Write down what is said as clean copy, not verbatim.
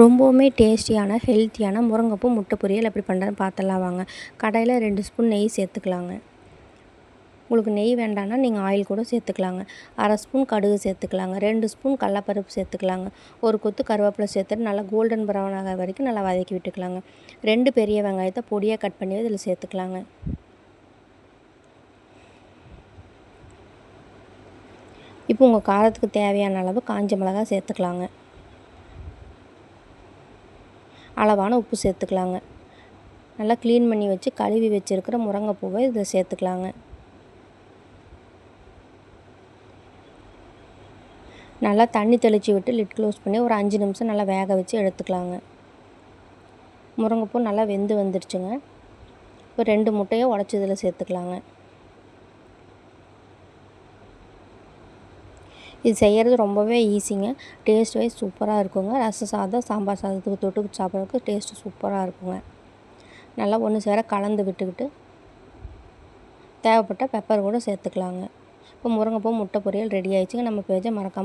ரொம்பவுமே டேஸ்டியான ஹெல்த்தியான முருங்கைப்பூ முட்டை பொரியல் எப்படி பண்ணுறதுன்னு பார்த்துடலாம் வாங்க. கடாயில் 2 ஸ்பூன் நெய் சேர்த்துக்கலாங்க. உங்களுக்கு நெய் வேண்டாம்னா நீங்கள் ஆயில் கூட சேர்த்துக்கலாங்க. 1/2 ஸ்பூன் கடுகு சேர்த்துக்கலாங்க. 2 ஸ்பூன் கடலப்பருப்பு சேர்த்துக்கலாங்க. ஒரு கொத்து கருவேப்பிலை சேர்த்துட்டு நல்லா கோல்டன் ப்ரௌன் ஆகிற வரைக்கும் நல்லா வதக்கி விட்டுக்கலாங்க. 2 பெரிய வெங்காயத்தை பொடியாக கட் பண்ணி இதில் சேர்த்துக்கலாங்க. இப்போ உங்கள் காரத்துக்கு தேவையான அளவு காஞ்ச மிளகாய் சேர்த்துக்கலாங்க. அளவான உப்பு சேர்த்துக்கலாங்க. நல்லா க்ளீன் பண்ணி வச்சு கழுவி வச்சுருக்கிற முருங்கைப்பூவை இதில் சேர்த்துக்கலாங்க. நல்லா தண்ணி தெளித்து விட்டு லிட் க்ளோஸ் பண்ணி ஒரு 5 நிமிஷம் நல்லா வேக வச்சு எடுத்துக்கலாங்க. முருங்கைப்பூ நல்லா வெந்து வந்துடுச்சுங்க. இப்போ 2 முட்டையை உடச்சி இதில் சேர்த்துக்கலாங்க. இது செய்கிறது ரொம்பவே ஈஸிங்க. டேஸ்ட் வைஸ் சூப்பராக இருக்குங்க. ரச சாதம் சாம்பார் சாதத்துக்கு தொட்டுக்கிட்டு சாப்பிட்றதுக்கு டேஸ்ட்டு சூப்பராக இருக்குங்க. நல்லா ஒன்று சேர கலந்து விட்டுக்கிட்டு தேவைப்பட்ட பெப்பர் கூட சேர்த்துக்கலாங்க. இப்போ முருங்கைப்பூ முட்டை பொரியல் ரெடி ஆயிடுச்சுங்க. நம்ம பேஜை மறக்காமல்